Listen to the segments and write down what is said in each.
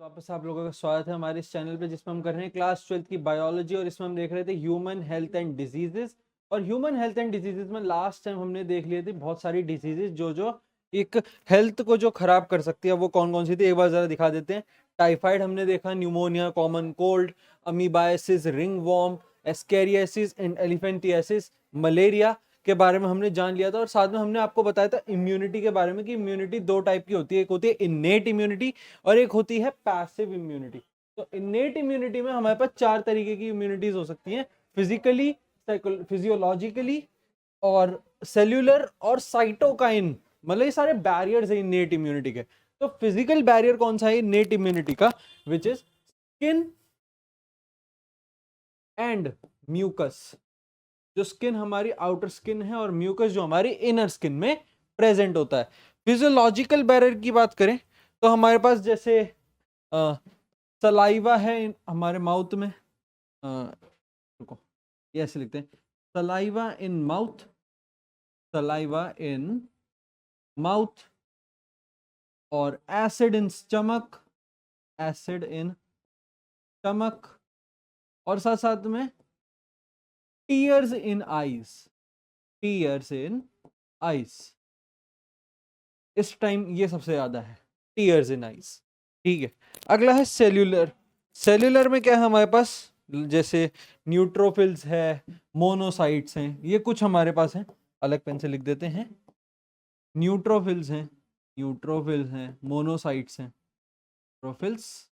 वापस आप लोगों का स्वागत है हमारे इस चैनल पे, जिसमें हम कर रहे हैं क्लास 12th की बायोलॉजी। और इसमें हम देख रहे थे ह्यूमन हेल्थ एंड डिजीजेस। और ह्यूमन हेल्थ एंड डिजीजेस में लास्ट टाइम हमने देख लिए थे बहुत सारी डिजीजेस जो एक हेल्थ को जो खराब कर सकती है। वो कौन कौन सी थी एक बार जरा दिखा देते हैं। टाइफाइड हमने देखा, pneumonia, common cold, amoebiasis, ringworm, ascariasis and elephantiasis, malaria के बारे में हमने जान लिया था। और साथ में हमने आपको बताया था इम्यूनिटी के बारे में कि इम्यूनिटी दो टाइप की होती है, एक होती है इन्नेट इम्यूनिटी और एक होती है पैसिव इम्यूनिटी। तो इन्नेट इम्यूनिटी में हमारे पास चार तरीके की इम्यूनिटीज हो सकती हैं, फिजिकली, फिजियोलॉजिकली और सेल्यूलर और साइटोकाइन। मतलब ये सारे बैरियर्स है इन्नेट इम्यूनिटी के। तो फिजिकल बैरियर कौन सा है इन्नेट इम्यूनिटी का? Which is skin and mucus. जो स्किन हमारी आउटर स्किन है और म्यूकस जो हमारी इनर स्किन में प्रेजेंट होता है। फिजियोलॉजिकल बैरियर की बात करें तो हमारे पास जैसे सलाइवा है हमारे माउथ में। रुको, ये ऐसे लिखते हैं, saliva in mouth, saliva in mouth. और acid in stomach, acid in stomach. और साथ साथ में tears in eyes, tears in eyes. इस टाइम ये सबसे ज्यादा है, टीयर्स इन आईज। ठीक है, अगला है सेल्यूलर। सेल्यूलर में क्या है हमारे पास? जैसे न्यूट्रोफिल्स है, मोनोसाइट्स हैं, ये कुछ हमारे पास है। अलग पेन से लिख देते हैं। न्यूट्रोफिल्स हैं, न्यूट्रोफिल्स हैं, मोनोसाइट्स हैं, ट्रोफिल्स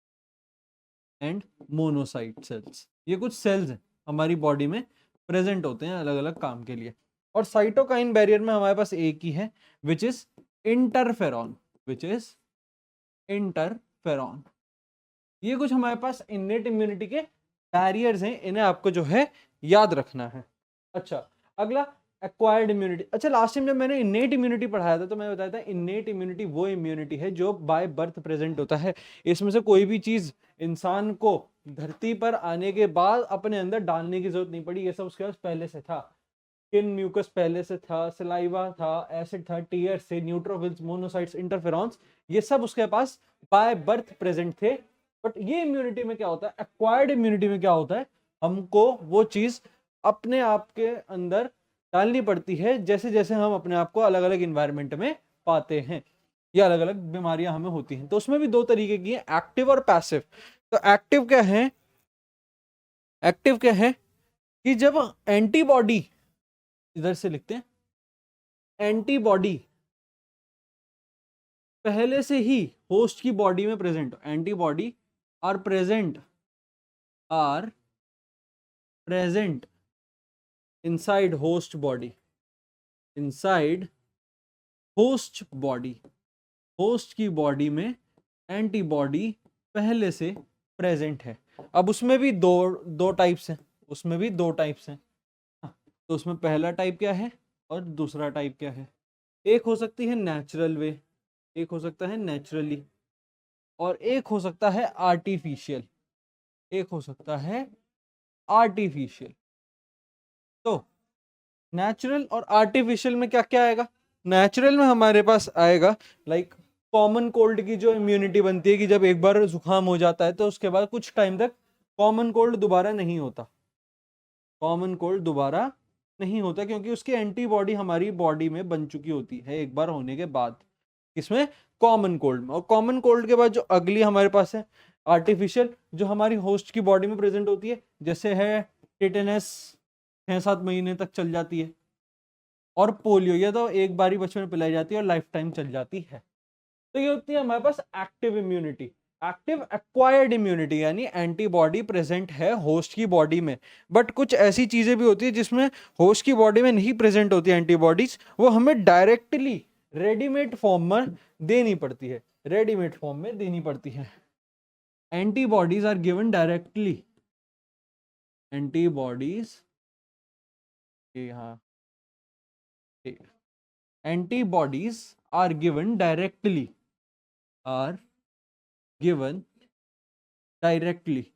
एंड मोनोसाइट सेल्स। ये कुछ सेल्स हैं हमारी बॉडी में प्रेजेंट होते हैं अलग अलग काम के लिए। और साइटोकाइन बैरियर में हमारे पास एक ही है, which is interferon, which is interferon. ये कुछ हमारे पास इन्नेट इम्यूनिटी के बैरियर्स हैं, इन्हें आपको जो है याद रखना है। अच्छा, अगला एक्वायर्ड इम्यूनिटी। अच्छा, लास्ट टाइम जब मैंने इन्नेट इम्यूनिटी पढ़ाया था तो मैं बताया था इन्नेट इम्यूनिटी वो इम्यूनिटी है जो बाय बर्थ प्रेजेंट होता है। इसमें से कोई भी चीज इंसान को धरती पर आने के बाद अपने अंदर डालने की जरूरत नहीं पड़ी, ये सब उसके पास पहले से था। स्किन म्यूकस पहले से था, सलाइवा था, एसिड था, टीयर्स से, न्यूट्रोफिल्स, मोनोसाइट्स, इंटरफेरॉन्स, ये सब उसके पास बाय बर्थ प्रेजेंट थे। बट ये इम्यूनिटी में क्या होता है, एक्वायर्ड इम्यूनिटी में क्या होता है, हमको वो चीज अपने आप के अंदर डालनी पड़ती है जैसे जैसे हम अपने आप को अलग अलग इन्वायरमेंट में पाते हैं या अलग अलग बीमारियां हमें होती हैं। तो उसमें भी दो तरीके की है, एक्टिव और पैसिव। तो एक्टिव क्या है? एक्टिव क्या है कि जब एंटीबॉडी, इधर से लिखते हैं, एंटीबॉडी पहले से ही होस्ट की बॉडी में प्रेजेंट हो। Antibody are present inside host body, inside host body. Host की बॉडी में एंटीबॉडी पहले से प्रेजेंट है। अब उसमें भी दो दो टाइप्स हैं, उसमें भी दो टाइप्स हैं। तो उसमें पहला टाइप क्या है और दूसरा टाइप क्या है? एक हो सकती है नेचुरल वे, एक हो सकता है नेचुरली, और एक हो सकता है आर्टिफिशियल, एक हो सकता है आर्टिफिशियल। तो नेचुरल और आर्टिफिशियल में क्या क्या आएगा? नेचुरल में हमारे पास आएगा लाइक कॉमन कोल्ड की जो इम्यूनिटी बनती है कि जब एक बार जुकाम हो जाता है तो उसके बाद कुछ टाइम तक कॉमन कोल्ड दोबारा नहीं होता, कॉमन कोल्ड दोबारा नहीं होता, क्योंकि उसकी एंटीबॉडी हमारी बॉडी में बन चुकी होती है एक बार होने के बाद। इसमें कॉमन कोल्ड में। और कॉमन कोल्ड के बाद जो अगली हमारे पास है आर्टिफिशियल, जो हमारी होस्ट की बॉडी में प्रेजेंट होती है, जैसे है टिटेनस, 6-7 महीने तक चल जाती है। और पोलियो, ये तो एक बार ही बचपन में पिलाई जाती है और लाइफ टाइम चल जाती है। तो ये होती है हमारे पास active immunity. Active acquired immunity यानी एंटीबॉडी प्रेजेंट है होस्ट की बॉडी में। बट कुछ ऐसी चीजें भी होती है जिसमें होस्ट की बॉडी में नहीं प्रेजेंट होती एंटीबॉडीज, वो हमें डायरेक्टली रेडीमेड फॉर्म में देनी पड़ती है, रेडीमेड फॉर्म में देनी पड़ती है। Antibodies are given directly, antibodies, हाँ ठीक, antibodies are given directly, are given directly,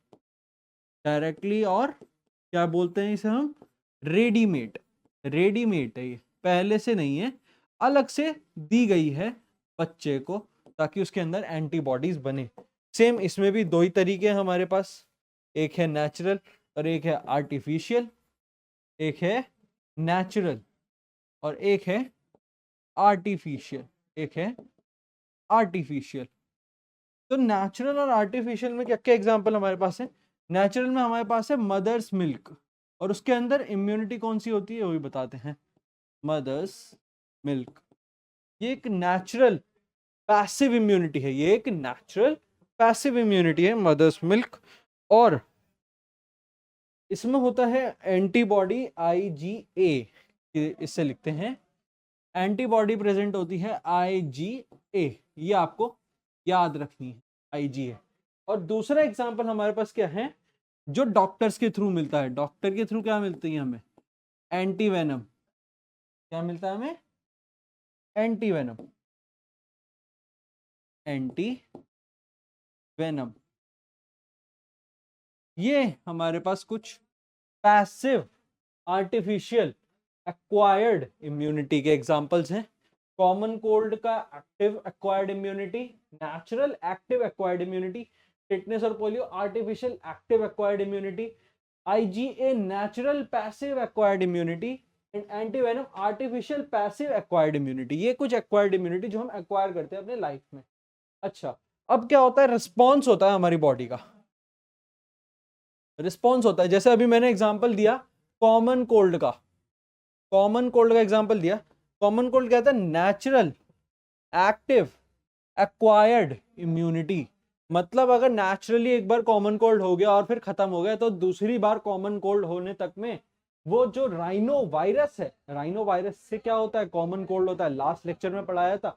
directly, और क्या बोलते हैं इसे हम? रेडीमेड। रेडीमेड है ये, पहले से नहीं है, अलग से दी गई है बच्चे को ताकि उसके अंदर एंटीबॉडीज बने। सेम इसमें भी दो ही तरीके हैं हमारे पास, एक है नेचुरल और एक है आर्टिफिशियल, एक है नेचुरल और एक है आर्टिफिशियल, एक है आर्टिफिशियल। तो नेचुरल और आर्टिफिशियल में क्या क्या एग्जांपल हमारे पास है? नेचुरल में हमारे पास है मदर्स मिल्क, और उसके अंदर इम्यूनिटी कौन सी होती है वो भी बताते हैं, मदर्स मिल्क। ये एक नेचुरल पैसिव इम्यूनिटी है, ये एक नेचुरल पैसिव इम्यूनिटी है मदर्स मिल्क। और इसमें होता है एंटीबॉडी IgA, इससे लिखते हैं एंटीबॉडी प्रेजेंट होती है IgA, ये आपको याद रखनी है IgA। और दूसरा एग्जांपल हमारे पास क्या है जो डॉक्टर्स के थ्रू मिलता है, डॉक्टर के थ्रू क्या मिलती है हमें? एंटीवेनम। क्या मिलता है हमें? Antivenom, antivenom. ये हमारे पास कुछ पैसिव आर्टिफिशियल एक्वायर्ड इम्यूनिटी के एग्जांपल्स हैं। कॉमन कोल्ड का active acquired immunity, natural active acquired immunity, tetanus और polio artificial active acquired immunity, IgA natural passive acquired immunity and antivenom artificial passive acquired immunity. ये कुछ acquired immunity जो हम acquire करते हैं अपने लाइफ में। अच्छा, अब क्या होता है? रिस्पॉन्स होता है हमारी बॉडी का, रिस्पॉन्स होता है। जैसे अभी मैंने एग्जांपल दिया कॉमन कोल्ड का, कॉमन कोल्ड का एग्जांपल दिया। कॉमन कोल्ड क्या था? Natural active acquired immunity. मतलब अगर नेचुरली एक बार कॉमन कोल्ड हो गया और फिर खत्म हो गया, तो दूसरी बार कॉमन कोल्ड होने तक में वो जो राइनो वायरस है, राइनो वायरस से क्या होता है? कॉमन कोल्ड होता है, लास्ट लेक्चर में पढ़ाया था।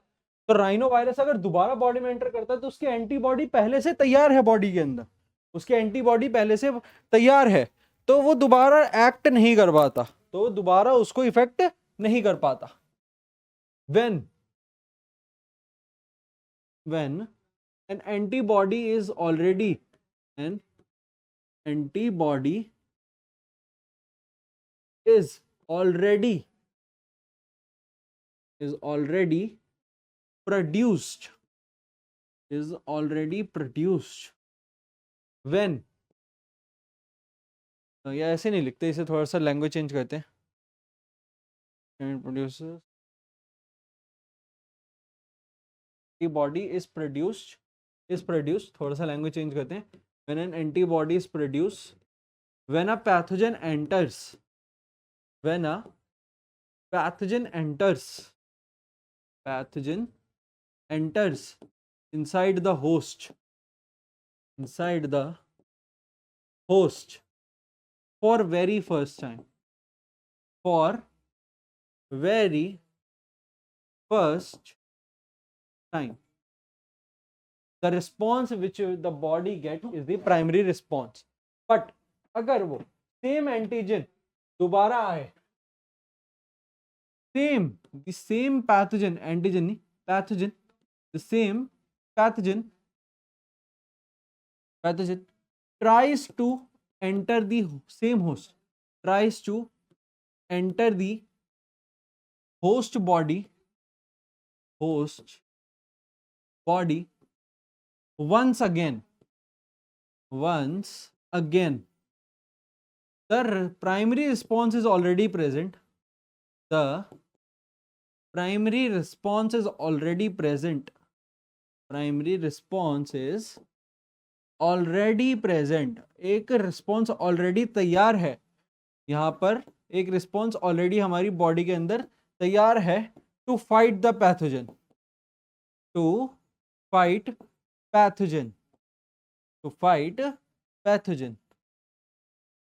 तो राइनो वायरस अगर दोबारा बॉडी में एंटर करता है तो उसकी एंटीबॉडी पहले से तैयार है बॉडी के अंदर, उसकी एंटीबॉडी पहले से तैयार है, तो वो दोबारा एक्ट नहीं कर पाता, तो वो दोबारा उसको इफेक्ट नहीं कर पाता। when an antibody is already an antibody is already produced when, तो ये ऐसे नहीं लिखते, इसे थोड़ा सा लैंग्वेज चेंज करते हैं। produces antibody is produced, थोड़ा सा लैंग्वेज चेंज करते हैं। when an antibody is produced when a pathogen enters, when a pathogen enters inside the host for very first time, the response which the body gets is the primary response. but अगर वो same antigen दोबारा आए, the same pathogen, antigen नहीं, pathogen, the same pathogen tries to enter the same host, tries to enter the host body once again, the primary response is already present, primary response is already present, एक response already तैयार है। यहां पर एक response already हमारी body के अंदर तैयार है टू फाइट द पैथोजन, तो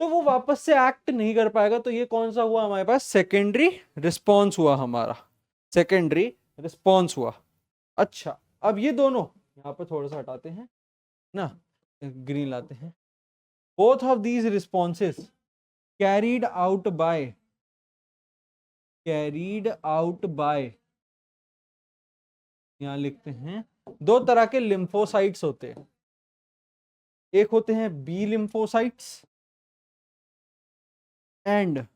वो वापस से एक्ट नहीं कर पाएगा। तो ये कौन सा हुआ हमारे पास? सेकेंडरी रिस्पॉन्स हुआ हमारा, सेकेंडरी रिस्पॉन्स हुआ। अच्छा, अब ये दोनों यहाँ पर थोड़ा सा हटाते हैं ना, ग्रीन लाते हैं। Both of these responses carried out by यहां लिखते हैं, दो तरह के लिम्फोसाइट्स होते हैं। एक होते हैं B lymphocytes and T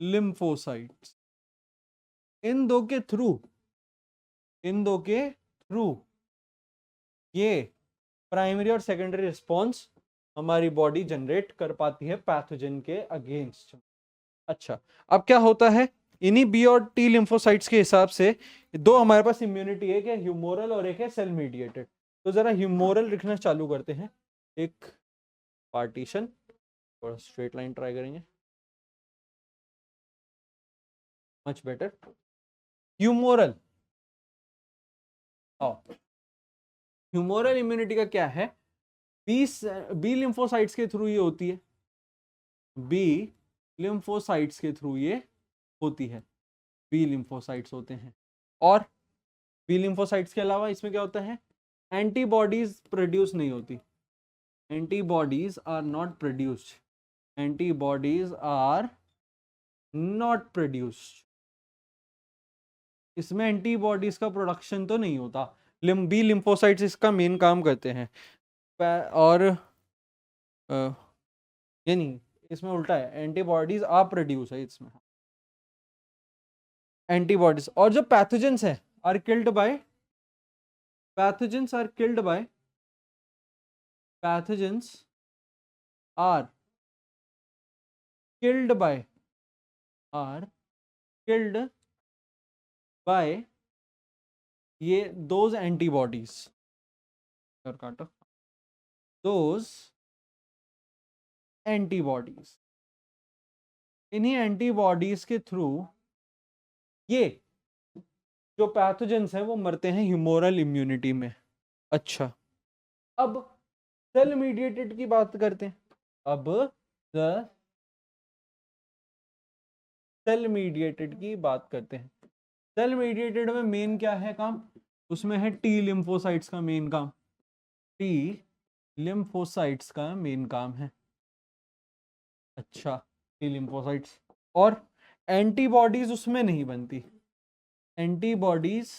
lymphocytes. इन दो के थ्रू इन दो के थ्रू ये प्राइमरी और सेकेंडरी रिस्पॉन्स हमारी बॉडी जनरेट कर पाती है पैथोजन के अगेंस्ट। अच्छा, अब क्या होता है, इन्हीं बी और टी लिम्फोसाइट्स के हिसाब से दो हमारे पास इम्यूनिटी है, एक है ह्यूमोरल और एक है सेल मीडिएटेड। तो जरा ह्यूमोरल लिखना चालू करते हैं, एक पार्टीशन, थोड़ा स्ट्रेट लाइन ट्राई करेंगे, much better. Humoral, humoral immunity का क्या है, बी लिम्फोसाइट्स के थ्रू ये होती है, बी लिम्फोसाइट्स के थ्रू ये होती है, बी लिम्फोसाइट्स होते हैं। और बी लिम्फोसाइट्स के अलावा इसमें क्या होता है, एंटीबॉडीज प्रोड्यूस नहीं होती, antibodies are not produced, antibodies are not produced, इसमें एंटीबॉडीज का प्रोडक्शन तो नहीं होता। बी लिम्फोसाइट्स इसका मेन काम करते हैं। और ये नहीं, इसमें उल्टा है, एंटीबॉडीज आर प्रोड्यूस है इसमें, एंटीबॉडीज। और जो पैथोजेंस है are killed by, pathogens are killed by, pathogens are killed by, are killed by ये those antibodies, और काटो, those antibodies, इन्हीं एंटीबॉडीज के थ्रू ये जो पैथोजेंस हैं वो मरते हैं ह्यूमोरल इम्यूनिटी में। अच्छा, अब सेल मीडिएटेड की बात करते हैं। अब सेल मीडिएटेड की बात करते हैं। सेल मीडिएटेड में मेन क्या है काम, उसमें है टी लिम्फोसाइट्स का मेन काम, टी लिम्फोसाइट्स का मेन काम है। अच्छा, टी लिम्फोसाइट्स, और एंटीबॉडीज उसमें नहीं बनती, antibodies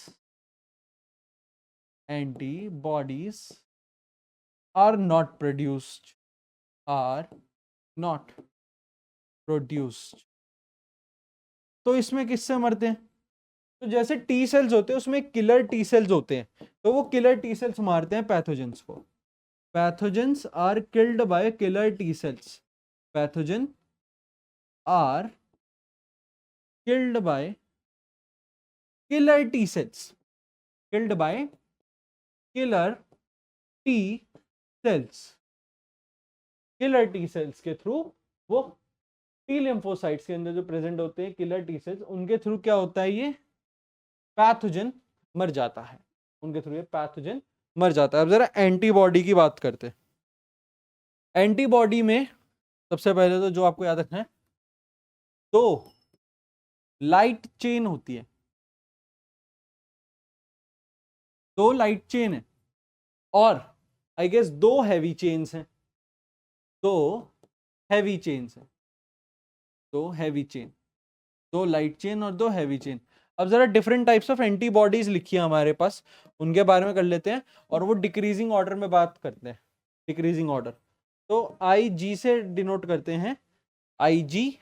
are not produced, are not produced. तो इसमें किससे मरते हैं, तो जैसे टी सेल्स होते हैं उसमें किलर टी सेल्स होते हैं, तो वो किलर टी सेल्स मारते हैं पैथोजेंस को। Pathogens are killed by killer T cells, pathogen are killed by killer T cells, killed by killer T cells, killer T cells के थ्रू वो टी लिम्फोसाइट्स के अंदर जो प्रेजेंट होते हैं किलर टी सेल्स, उनके थ्रू क्या होता है, ये पैथोजन मर जाता है, उनके थ्रू ये पैथोजन मर जाता है। अब जरा एंटीबॉडी की बात करते हैं। एंटीबॉडी में सबसे पहले तो जो आपको याद रखना है, तो लाइट चेन होती है, दो लाइट चेन है, और आई गेस दो हैवी चेन्स हैं, दो हैवी चेन्स हैं, दो हैवी चेन, दो लाइट चेन और दो हैवी चेन। अब जरा डिफरेंट टाइप्स ऑफ एंटीबॉडीज लिखी है हमारे पास, उनके बारे में कर लेते हैं, और वो डिक्रीजिंग ऑर्डर में बात करते हैं, डिक्रीजिंग ऑर्डर। तो आई जी से डिनोट करते हैं, आई जी,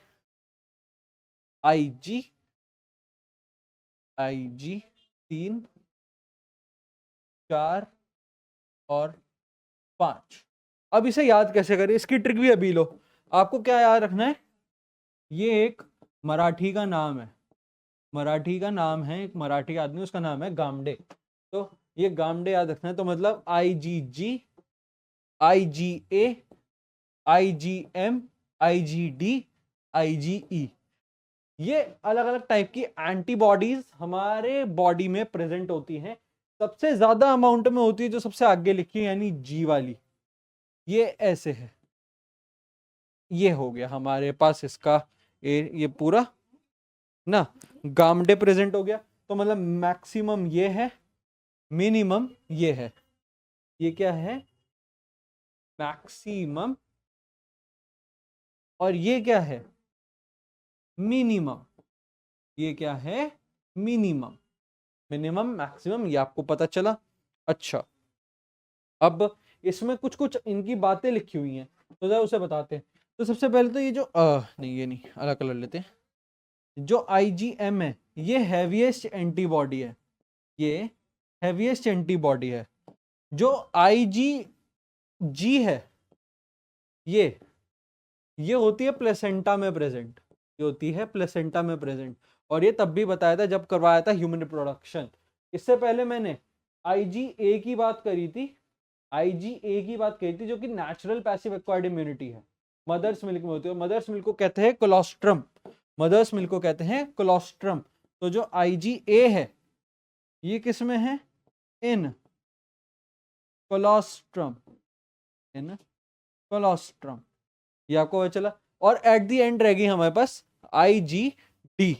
आई जी, आई जी 3, 4 और 5। अब इसे याद कैसे करें, इसकी ट्रिक भी अभी लो। आपको क्या याद रखना है, ये एक मराठी का नाम है, मराठी का नाम है, एक मराठी आदमी, उसका नाम है गामडे। तो ये गामडे याद रखना है, तो मतलब आई जी जी, आई जी ए, आई जी एम, आई जी डी, आई जी ई, ये अलग अलग टाइप की एंटीबॉडीज हमारे बॉडी में प्रेजेंट होती हैं। सबसे ज्यादा अमाउंट में होती है जो सबसे आगे लिखी है, यानी जी वाली, ये ऐसे है, ये हो गया हमारे पास इसका ये पूरा ना, गामडे प्रेजेंट हो गया। तो मतलब मैक्सिमम ये है, मिनिमम ये है, ये क्या है, मैक्सिमम, और ये क्या है, मिनिमम, ये क्या है, मिनिमम, मिनिमम मैक्सिमम, ये आपको पता चला। अच्छा, अब इसमें कुछ कुछ इनकी बातें लिखी हुई हैं, तो जरा उसे बताते हैं। तो सबसे पहले तो ये जो नहीं, ये नहीं, अलग कलर लेते हैं। जो IgM है ये हैवीएस्ट एंटीबॉडी है, ये हैवीएस्ट एंटीबॉडी है। जो IgG है ये होती है प्लेसेंटा में प्रेजेंट, ये होती है प्लेसेंटा में प्रेजेंट। और ये तब भी बताया था जब करवाया था ह्यूमन रिप्रोडक्शन। इससे पहले मैंने IgA की बात करी थी, IgA की बात करी थी, जो कि नेचुरल पैसिव एक्वायर्ड इम्यूनिटी है, मदर्स मिल्क में होती है। मदर्स मिल्क को कहते हैं कोलोस्ट्रम, मदर्स मिल्क को कहते हैं कोलोस्ट्रम। तो जो IgA है ये किस में है? इन कोलोस्ट्रम, इन कोलोस्ट्रम, ये आपको पता चला। और एट द एंड रहेगी हमारे पास IgD।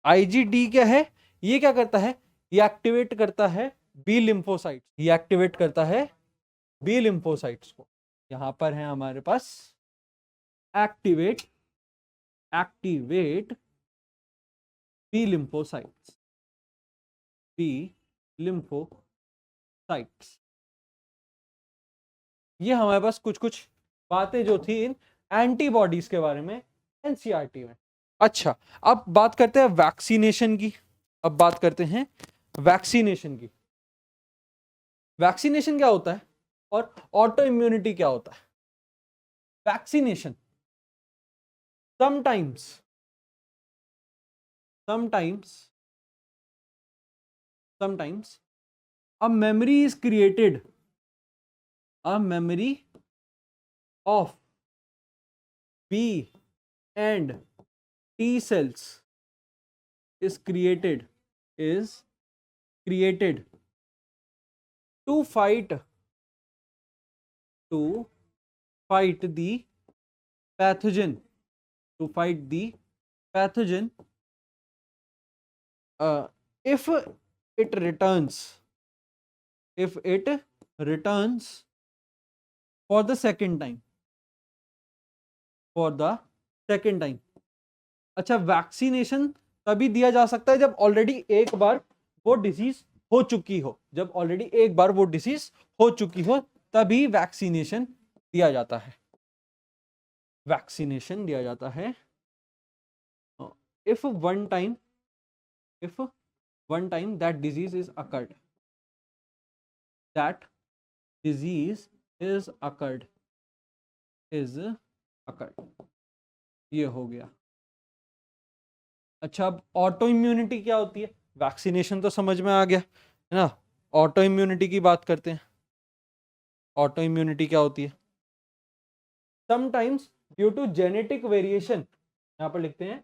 IgD क्या है? ये क्या करता है? ये एक्टिवेट करता है बी लिम्फोसाइट, ये एक्टिवेट करता है बी लिम्फोसाइट्स को। यहां पर है हमारे पास activate B lymphocytes, B lymphocytes. ये हमारे पास कुछ कुछ बातें जो थी इन एंटीबॉडीज के बारे में एनसीईआरटी में। अच्छा, अब बात करते हैं वैक्सीनेशन की। अब बात करते हैं वैक्सीनेशन की। वैक्सीनेशन क्या होता है और ऑटो इम्यूनिटी क्या होता है? Vaccination, sometimes a memory is created, a memory of B and T cells is created to fight the pathogen, if it returns for the second time, अच्छा, वैक्सीनेशन तभी दिया जा सकता है जब ऑलरेडी एक बार वो डिसीज हो चुकी हो, तभी वैक्सीनेशन दिया जाता है। if one time that disease is occurred, ये हो गया। अच्छा, अब ऑटो इम्यूनिटी क्या होती है? वैक्सीनेशन तो समझ में आ गया है ना। ऑटो इम्यूनिटी की बात करते हैं। ऑटो इम्यूनिटी क्या होती है? Sometimes due to genetic variation, यहां पर लिखते हैं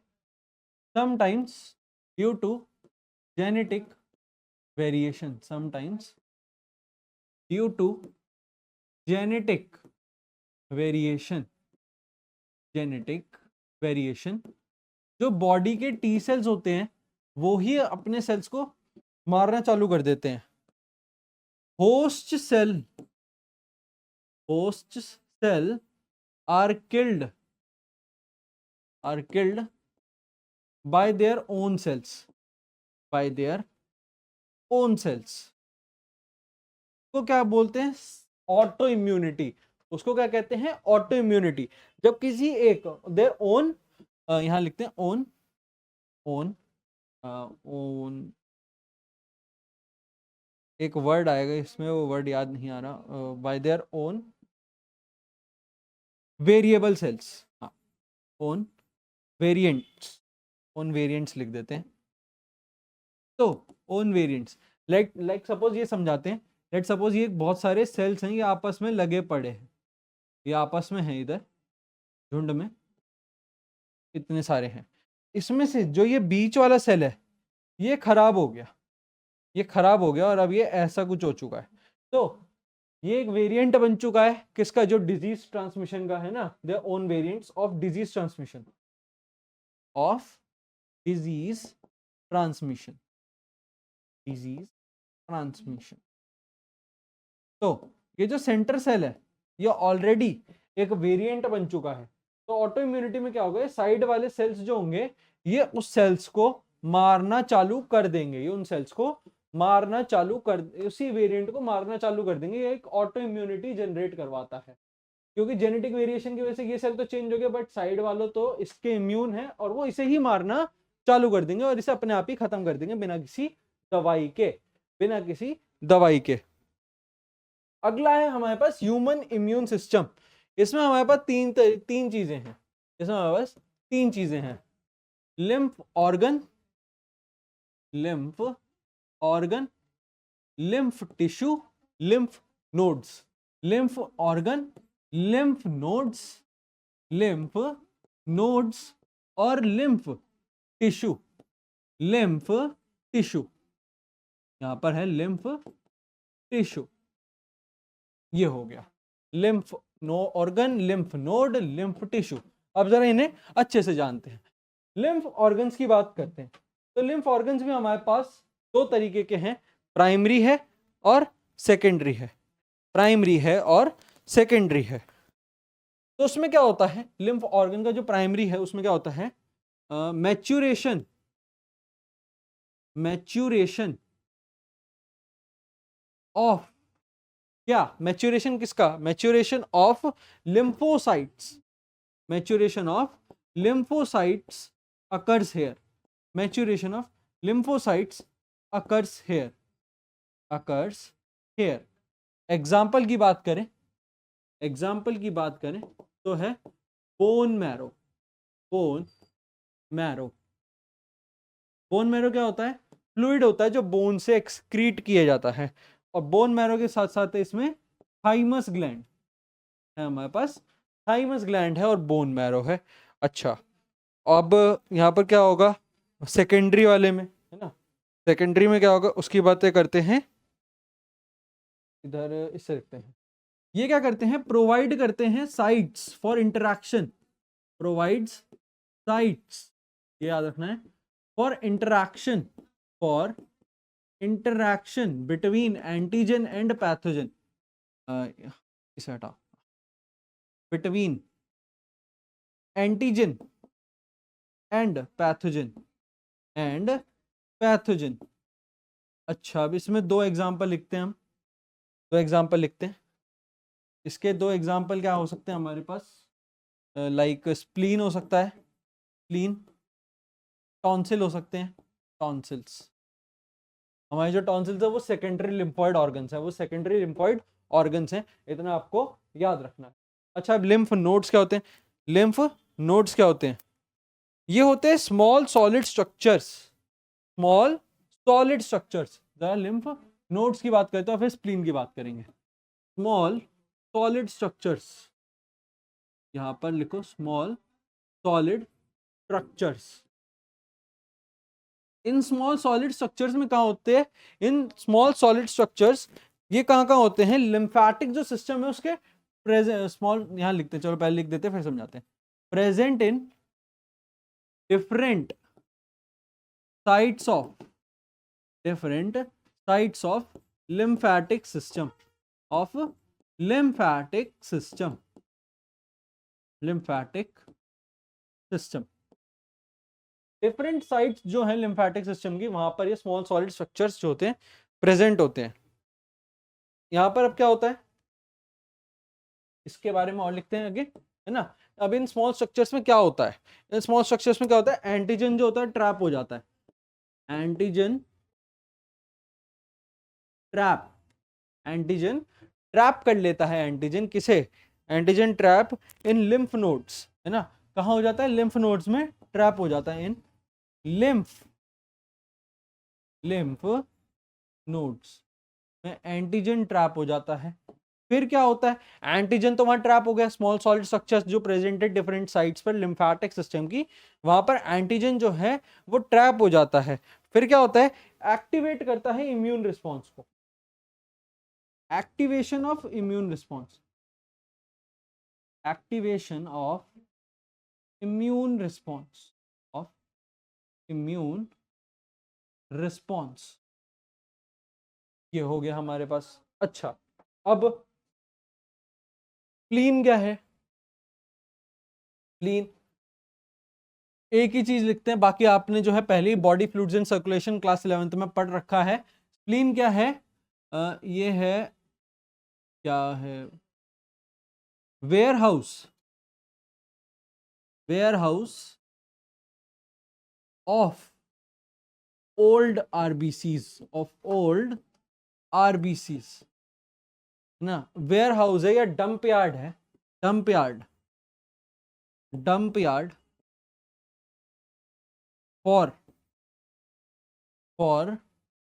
sometimes due to genetic variation, genetic variation, जो बॉडी के टी सेल्स होते हैं वो ही अपने सेल्स को मारना चालू कर देते हैं। Host cell are killed by their own cells, को क्या बोलते हैं? Auto immunity. उसको क्या कहते हैं? Auto immunity. जब किसी एक देयर ओन, यहां लिखते हैं ओन एक वर्ड आएगा इसमें, वो वर्ड याद नहीं आ रहा। By their own variable cells, own variants लिख देते हैं। तो ओन वेरिएंट्स, लाइक सपोज ये समझाते हैं, लेट सपोज ये बहुत सारे सेल्स हैं, ये आपस में लगे पड़े हैं, ये आपस में हैं, इधर झुंड में इतने सारे हैं। इसमें से जो ये बीच वाला सेल है ये खराब हो गया, और अब ये ऐसा कुछ हो चुका है। तो ये एक वेरिएंट बन चुका है किसका? जो डिजीज ट्रांसमिशन का है ना, the own variants of disease transmission, तो ये जो सेंटर सेल है ये ऑलरेडी एक वेरिएंट बन चुका है। तो ऑटो इम्यूनिटी में क्या होगा? साइड वाले सेल्स जो होंगे ये उस सेल्स को मारना चालू कर देंगे, उसी वेरिएंट को मारना चालू कर देंगे। ये एक ऑटो इम्यूनिटी जनरेट करवाता है, क्योंकि जेनेटिक वेरिएशन की वजह से ये सेल तो चेंज हो गया, बट साइड वालों तो इसके इम्यून है और वो इसे ही मारना चालू कर देंगे और इसे अपने आप ही खत्म कर देंगे बिना किसी दवाई के, बिना किसी दवाई के। अगला है हमारे पास ह्यूमन इम्यून सिस्टम। इसमें हमारे पास तीन चीजें हैं। इसमें हमारे पास तीन चीजें हैं, lymph organ, lymph organ, lymph tissue, lymph nodes. Lymph organ, lymph nodes, lymph nodes और लिम्फ टिश्यू। लिम्फ टिश्यू, यहां पर है लिम्फ टिश्यू, ये हो गया lymph organ, lymph node, lymph tissue. अब जरा इन्हें अच्छे से जानते हैं। लिम्फ ऑर्गन्स की बात करते हैं तो लिम्फ ऑर्गन्स भी हमारे पास दो तरीके के हैं, प्राइमरी है और सेकेंडरी है। प्राइमरी है और सेकेंडरी है। तो उसमें क्या होता है, लिम्फ ऑर्गन का जो प्राइमरी है उसमें क्या होता है, मैच्यूरेशन, मैच्यूरेशन ऑफ, क्या मैच्यूरेशन किसका, maturation of lymphocytes, maturation of lymphocytes occurs here, maturation of lymphocytes occurs here, occurs here। Example की बात करें, एग्जाम्पल की बात करें तो है bone marrow, bone marrow. Bone marrow क्या होता है, फ्लूइड होता है जो बोन से एक्सक्रीट किया जाता है। और बोन मैरो के साथ साथ इसमें थाइमस ग्लैंड है, हमारे पास थाइमस ग्लैंड है और बोन मैरो है। अच्छा, अब यहाँ पर क्या होगा सेकेंडरी वाले में, है ना, सेकेंडरी में क्या होगा उसकी बातें करते हैं। इधर इससे रखते हैं, ये क्या करते हैं, प्रोवाइड करते हैं sites for interaction, provides sites, ये याद रखना है, for interaction, for interaction between antigen and pathogen, इसे हटा, between antigen and pathogen, and pathogen. अच्छा, अब इसमें दो एग्जांपल लिखते हैं हम, दो एग्जांपल लिखते हैं। इसके दो एग्जांपल क्या हो सकते हैं हमारे पास, लाइक स्प्लीन हो सकता है, स्प्लीन, टॉन्सिल हो सकते हैं, टॉन्सिल्स। हमारे जो टॉन्सिल्स है वो सेकेंडरी लिम्फॉइड ऑर्गन्स है, वो सेकेंडरी लिम्फॉइड ऑर्गन्स हैं, इतना आपको याद रखना है। अच्छा, अब लिम्फ नोड्स क्या होते हैं, लिम्फ नोड्स क्या होते हैं, ये होते हैं small solid structures, small solid structures. जरा लिम्फ नोड्स की बात करते हैं फिर स्प्लीन की बात करेंगे। स्मॉल सॉलिड स्ट्रक्चर्स, यहां पर लिखो small solid structures. In small solid structures में कहाँ होते हैं, इन स्मॉल सॉलिड स्ट्रक्चर्स ये कहाँ होते हैं, लिम्फेटिक जो सिस्टम है उसके प्रेजेंट, स्मॉल यहां लिखते हैं, चलो पहले लिख देते हैं फिर समझाते हैं। Present in different sites of, different sites of lymphatic system, of lymphatic system, lymphatic system। Different sites जो है लिम्फेटिक सिस्टम की, वहां पर ये स्मॉल सॉलिड स्ट्रक्चर्स जो होते हैं प्रेजेंट होते हैं। यहां पर अब क्या होता है इसके बारे में और लिखते हैं आगे, है ना। अब इन स्मॉल स्ट्रक्चर्स में क्या होता है, इन स्मॉल स्ट्रक्चर्स में क्या होता है, एंटीजन जो होता है ट्रैप हो जाता है, एंटीजन ट्रैप, एंटीजन ट्रैप कर लेता है, एंटीजन किसे, एंटीजन ट्रैप इन लिम्फ नोड्स, है ना, कहां हो जाता है, लिम्फ नोड्स में ट्रैप हो जाता है, इन लिम्फ, लिम्फ नोड्स में एंटीजन ट्रैप हो जाता है। फिर क्या होता है, एंटीजन तो वहां ट्रैप हो गया, स्मॉल सॉलिड स्ट्रक्चर्स जो प्रेजेंटेड डिफरेंट साइट्स पर लिम्फेटिक सिस्टम की, वहां पर एंटीजन जो है वो ट्रैप हो जाता है। फिर क्या होता है, एक्टिवेट करता है इम्यून रिस्पॉन्स को, activation of immune response, activation of immune response, of immune response, ये हो गया हमारे पास। अच्छा, अब स्प्लीन क्या है, स्प्लीन एक ही चीज लिखते हैं, बाकी आपने जो है पहले ही body fluids and circulation class 11th में पढ़ रखा है। स्प्लीन क्या है, ये है, क्या है, warehouse, warehouse of old RBCs, of old RBCs ना, वेयर हाउस है या डंप यार्ड है, dump yard, dump yard for for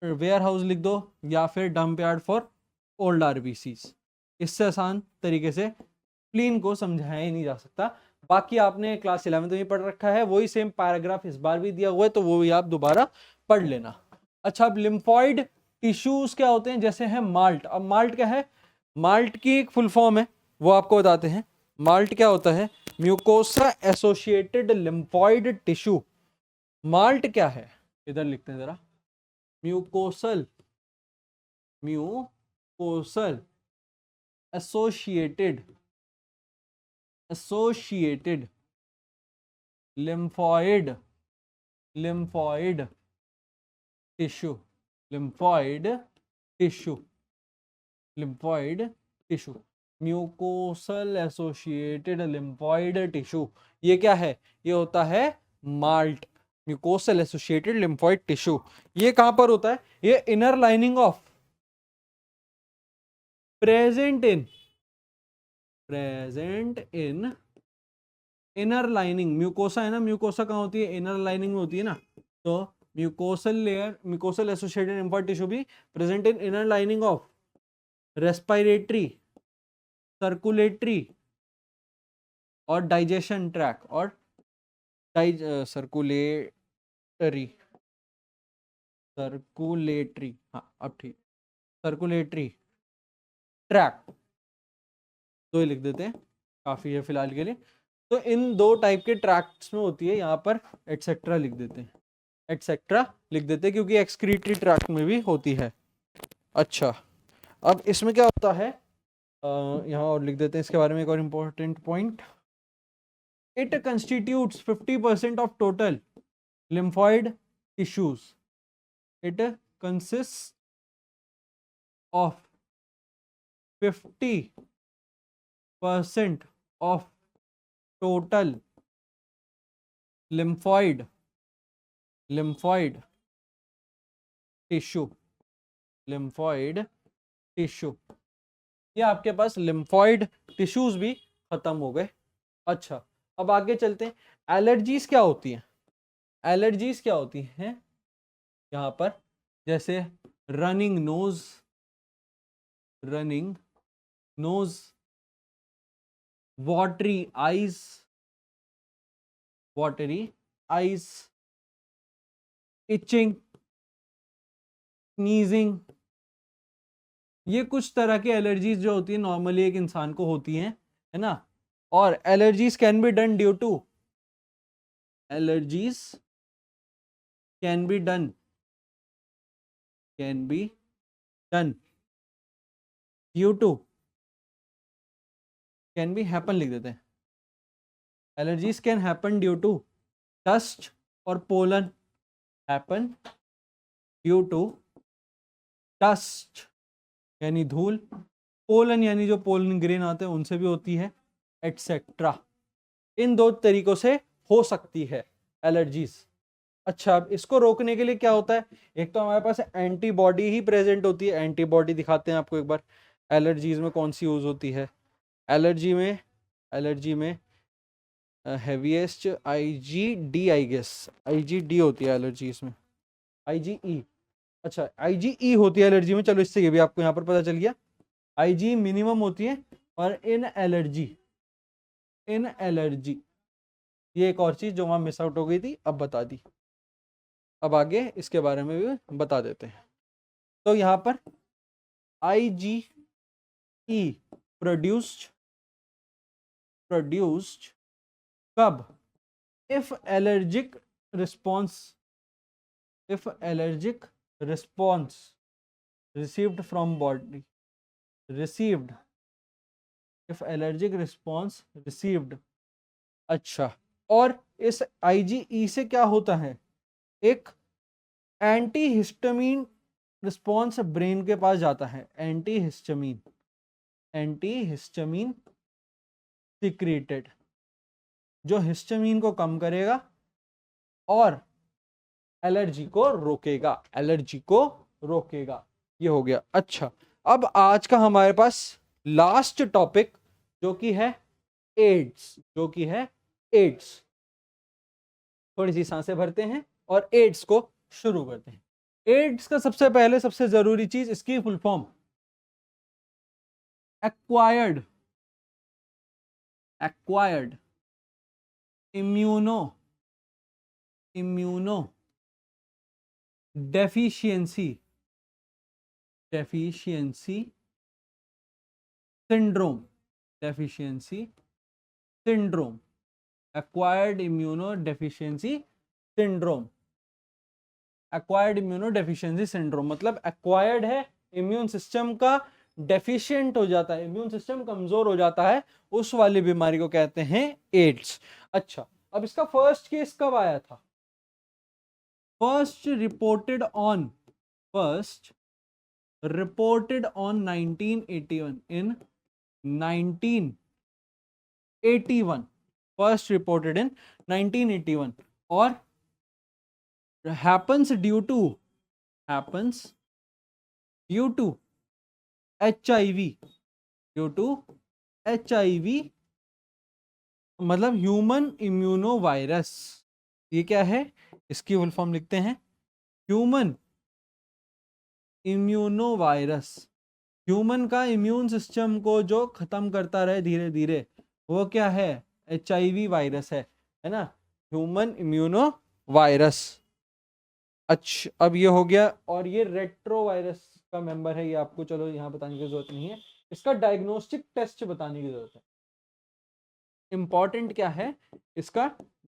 warehouse लिख दो, या फिर dump yard for old RBCs. इससे आसान तरीके से स्प्लीन को समझाया ही नहीं जा सकता। बाकी आपने क्लास 11 में पढ़ रखा है, वही सेम पैराग्राफ इस बार भी दिया हुआ है, तो वो भी आप दोबारा पढ़ लेना। अच्छा, अब लिम्फॉइड टिश्यूज क्या होते हैं, जैसे है माल्ट। अब माल्ट क्या है, माल्ट की एक फुल फॉर्म है, वो आपको बताते हैं। माल्ट क्या होता है, mucosa associated lymphoid tissue. Malt क्या है, इधर लिखते हैं जरा, mucosal, mucosal associated associated lymphoid lymphoid tissue, lymphoid tissue, lymphoid tissue, mucosal associated lymphoid tissue. ये क्या है, ये होता है malt, mucosal associated lymphoid tissue. ये कहां पर होता है, ये inner lining of present in inner lining, mucosa है ना, म्यूकोसा कहाँ होती है, इनर लाइनिंग में होती है ना। तो mucosal layer, mucosal associated lymphoid tissue भी present in inner lining of respiratory, circulatory और डाइजेशन ट्रैक, और सर्कुलेटरी, सर्कुलेटरी, हाँ अब ठीक, सर्कुलेटरी ट्रैक, तो ये लिख देते हैं, काफी है फिलहाल के लिए। तो इन दो टाइप के ट्रैक्ट्स में होती है, यहाँ पर एटसेट्रा लिख देते हैं, एटसेट्रा लिख देते हैं, क्योंकि एक्सक्रीटरी ट्रैक्ट में भी होती है। अच्छा, अब इसमें क्या होता है, यहाँ और लिख देते हैं इसके बारे में एक और important point. It constitutes 50% of total lymphoid tissues. It consists of 50% of total lymphoid tissue, lymphoid tissue। ये आपके पास lymphoid tissues भी खत्म हो गए। अच्छा, अब आगे चलते हैं, एलर्जीज क्या होती हैं, एलर्जीज क्या होती हैं यहाँ पर, जैसे running nose, running nose, watery eyes, watery eyes, itching, sneezing। ये कुछ तरह की एलर्जीज जो होती है नॉर्मली एक इंसान को होती हैं, है ना। और allergies can be done due to, allergies can be done, can be done due to, can be happen लिख देते हैं, allergies can happen due to dust और pollen, happen due to dust यानी धूल, पोलन यानी जो पोलन ग्रेन आते हैं उनसे भी होती है, एटसेट्रा। इन दो तरीकों से हो सकती है एलर्जीज। अच्छा, अब इसको रोकने के लिए क्या होता है, एक तो हमारे पास एंटीबॉडी ही प्रेजेंट होती है, एंटीबॉडी दिखाते हैं आपको एक बार, एलर्जीज में कौन सी यूज होती है, एलर्जी में heaviest IgD, I guess IgD होती है एलर्जीज में, आईजीई, अच्छा आईजीई होती है एलर्जी में। चलो, इससे ये भी आपको यहाँ पर पता चल गया, आईजी मिनिमम होती है। और इन एलर्जी ये एक और चीज जो वहां मिस आउट हो गई थी, अब बता दी, अब आगे इसके बारे में भी बता देते हैं। तो यहाँ पर आईजीई प्रोड्यूस्ड कब, if allergic response received from body, received, if allergic response received। अच्छा, और इस आईजीई से क्या होता है, एक एंटी हिस्टामीन रिस्पॉन्स ब्रेन के पास जाता है, एंटी हिस्टामीन सिक्रेटेड, जो हिस्टामीन को कम करेगा और एलर्जी को रोकेगा, ये हो गया। अच्छा, अब आज का हमारे पास लास्ट टॉपिक जो कि है एड्स, जो कि है एड्स। थोड़ी सी सांसें भरते हैं और एड्स को शुरू करते हैं। एड्स का सबसे पहले सबसे जरूरी चीज इसकी full form acquired acquired immuno immuno deficiency deficiency syndrome deficiency syndrome acquired immuno deficiency syndrome. Acquired immuno deficiency syndrome मतलब एक्वायर्ड है, इम्यून सिस्टम का डेफिशिएंट हो जाता है, इम्यून सिस्टम कमजोर हो जाता है, उस वाली बीमारी को कहते हैं एड्स। अच्छा, अब इसका फर्स्ट केस कब आया था? First reported on 1981 in 1981, first reported in 1981 और happens due to HIV, due to HIV मतलब ह्यूमन इम्यूनो वायरस। ये क्या है? इसकी फुल फॉर्म लिखते हैं, ह्यूमन इम्यूनो वायरस। ह्यूमन का इम्यून सिस्टम को जो खत्म करता रहे धीरे धीरे, वो क्या है? HIV वायरस है ना, ह्यूमन इम्यूनो वायरस। अच्छा, अब ये हो गया। और ये रेट्रो वायरस का मेंबर है, ये आपको चलो यहाँ बताने की जरूरत नहीं है। इसका डायग्नोस्टिक टेस्ट बताने की जरूरत है। इंपॉर्टेंट क्या है इसका?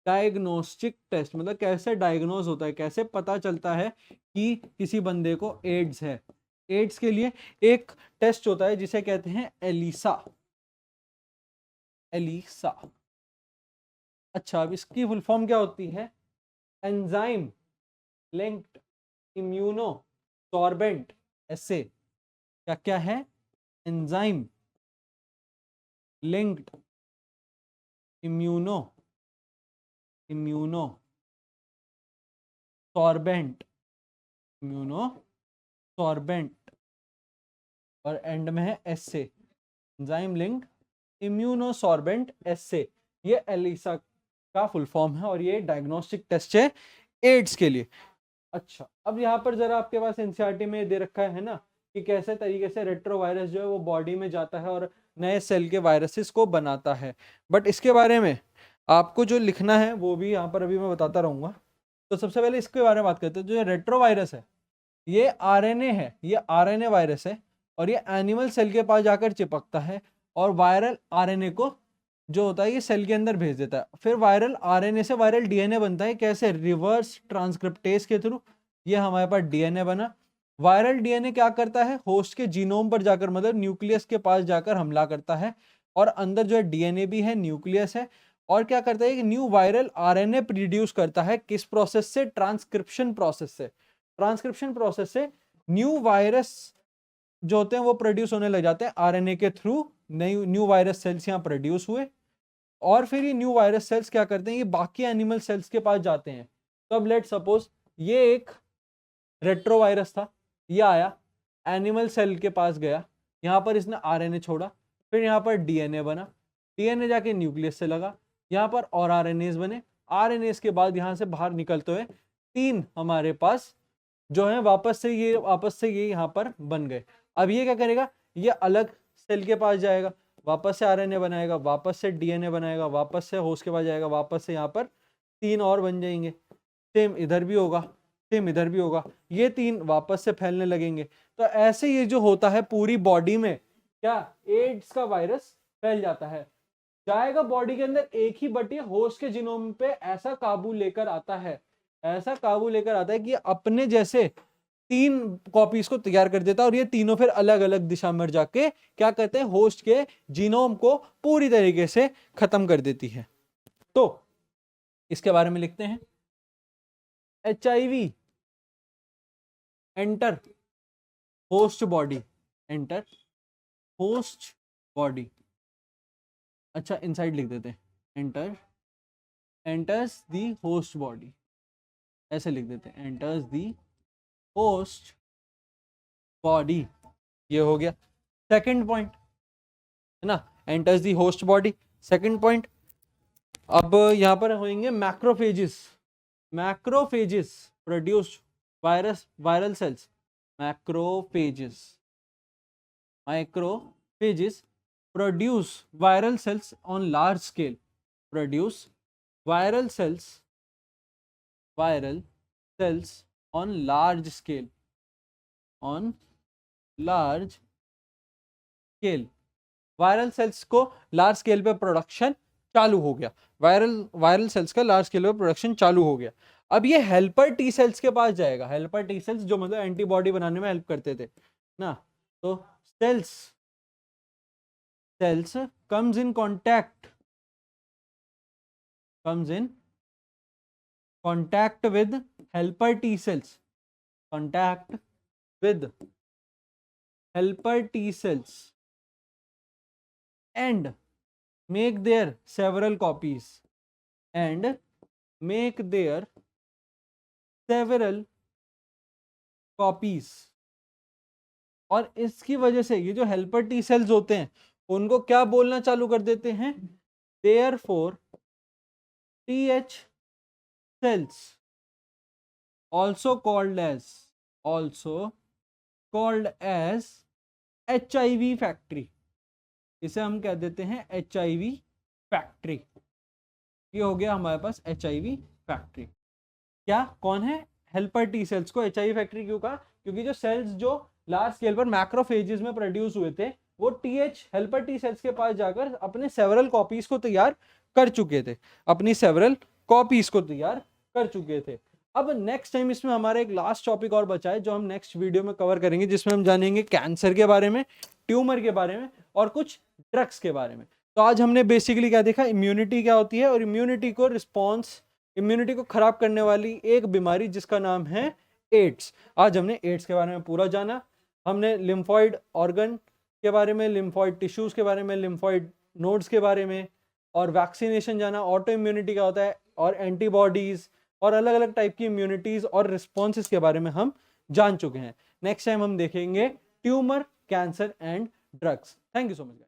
डायग्नोस्टिक टेस्ट मतलब कैसे डायग्नोज होता है, कैसे पता चलता है कि किसी बंदे को एड्स है। एड्स के लिए एक टेस्ट होता है जिसे कहते हैं एलिसा। एलिसा। अच्छा, अब इसकी फुल फॉर्म क्या होती है? एंजाइम लिंक्ड इम्यूनो सॉर्बेंट एसे। क्या क्या है? एंजाइम लिंक्ड इम्यूनो सॉर्बेंट और एंड में है एसे, एंजाइम लिंक्ड इम्यूनोसॉर्बेंट एसे। ये एलिसा का फुल फॉर्म है और ये डायग्नोस्टिक टेस्ट है एड्स के लिए। अच्छा, अब यहाँ पर जरा आपके पास एनसीईआरटी में दे रखा है ना कि कैसे तरीके से रेट्रोवायरस जो है वो बॉडी में जाता है और नए सेल के वायरसेस को बनाता है। बट इसके बारे में आपको जो लिखना है वो भी यहाँ पर अभी मैं बताता रहूंगा। तो सबसे पहले इसके बारे में बात करते हैं। जो रेट्रोवायरस है ये आरएनए है, ये आरएनए वायरस है और ये एनिमल सेल के पास जाकर चिपकता है और वायरल आरएनए को जो होता है ये सेल के अंदर भेज देता है। फिर वायरल आरएनए से वायरल डीएनए बनता है। कैसे? रिवर्स ट्रांसक्रिप्टेज के थ्रू ये हमारे पास डीएनए बना। वायरल डीएनए क्या करता है? होस्ट के जीनोम पर जाकर मतलब न्यूक्लियस के पास जाकर हमला करता है और अंदर जो है डीएनए भी है, न्यूक्लियस है। और क्या करता है? एक न्यू वायरल आरएनए प्रोड्यूस करता है। किस प्रोसेस से? ट्रांसक्रिप्शन प्रोसेस से। ट्रांसक्रिप्शन प्रोसेस से न्यू वायरस जो होते हैं वो प्रोड्यूस होने लग जाते हैं आरएनए के थ्रू। न्यू वायरस सेल्स यहाँ प्रोड्यूस हुए और फिर ये न्यू वायरस सेल्स क्या करते हैं? ये बाकी एनिमल सेल्स के पास जाते हैं। तो अब लेट सपोज ये एक रेट्रोवायरस था, ये आया एनिमल सेल के पास गया, यहाँ पर इसने आरएनए छोड़ा, फिर यहाँ पर डीएनए बना, डीएनए जाके न्यूक्लियस से लगा, यहाँ पर और आरएनएस बने, आरएनएस के बाद यहाँ से बाहर निकलते हुए तीन हमारे पास जो है वापस से ये यहाँ पर बन गए। अब ये क्या करेगा? ये अलग सेल के पास जाएगा, वापस से आरएनए बनाएगा, वापस से डीएनए बनाएगा, वापस से होस्ट के पास जाएगा, वापस से यहाँ पर तीन और बन जाएंगे। सेम इधर भी होगा, सेम इधर भी होगा, ये तीन वापस से फैलने लगेंगे। तो ऐसे ये जो होता है पूरी बॉडी में क्या एड्स का वायरस फैल जाता है, जाएगा बॉडी के अंदर एक ही बट ये होस्ट के जीनोम पे ऐसा काबू लेकर आता है, ऐसा काबू लेकर आता है कि अपने जैसे तीन कॉपीज को तैयार कर देता है और ये तीनों फिर अलग अलग दिशा में जाके क्या करते हैं? होस्ट के जीनोम को पूरी तरीके से खत्म कर देती है। तो इसके बारे में लिखते हैं, HIV enter host body, enter host body. अच्छा, इनसाइड लिख देते हैं, एंटर्स दी होस्ट बॉडी, ऐसे लिख देते हैं, एंटर्स दी होस्ट बॉडी, ये हो गया सेकंड पॉइंट, है ना, enters the host body, second point. अब यहां पर होंगे macrophages, macrophages produce viral cells, macrophages, macrophages produce viral cells on large scale, produce viral cells on large scale, on large scale, viral cells को large scale पे production चालू हो गया, viral cells का लार्ज स्केल पे production चालू हो गया। अब ये हेल्पर टी सेल्स के पास जाएगा, हेल्पर टी सेल्स जो मतलब एंटीबॉडी बनाने में हेल्प करते थे ना, तो sales comes in contact with helper T cells, contact with helper T cells and make their several copies, और इसकी वजह से ये जो हेल्पर टी सेल्स होते हैं उनको क्या बोलना चालू कर देते हैं, therefore TH cells also called as HIV factory, इसे हम कह देते हैं HIV फैक्ट्री। ये हो गया हमारे पास HIV फैक्ट्री। क्या, कौन है, हेल्पर टी सेल्स को HIV फैक्ट्री क्यों कहा, क्योंकि जो सेल्स जो लार्ज स्केल पर मैक्रोफेजेस में प्रोड्यूस हुए थे वो TH हेल्पर टी सेल्स के पास जाकर अपने सेवरल कॉपीज को तैयार कर चुके थे, अपनी सेवरल कॉपीज को तैयार कर चुके थे। अब नेक्स्ट टाइम इसमें हमारा एक लास्ट टॉपिक और बचा है जो हम नेक्स्ट वीडियो में कवर करेंगे, जिसमें हम जानेंगे कैंसर के बारे में, ट्यूमर के बारे में और कुछ ड्रग्स के बारे में। तो आज हमने बेसिकली क्या देखा, इम्यूनिटी क्या होती है और इम्यूनिटी को खराब करने वाली एक बीमारी जिसका नाम है एड्स। आज हमने एड्स के बारे में पूरा जाना, हमने लिम्फॉइड ऑर्गन के बारे में, लिम्फॉइड टिश्यूज के बारे में, लिम्फॉइड नोड्स के बारे में, और वैक्सीनेशन जाना, ऑटो इम्यूनिटी क्या होता है, और एंटीबॉडीज और अलग अलग टाइप की इम्यूनिटीज और रिस्पॉन्सेज के बारे में हम जान चुके हैं। नेक्स्ट टाइम हम देखेंगे tumour, cancer and drugs. Thank you so much.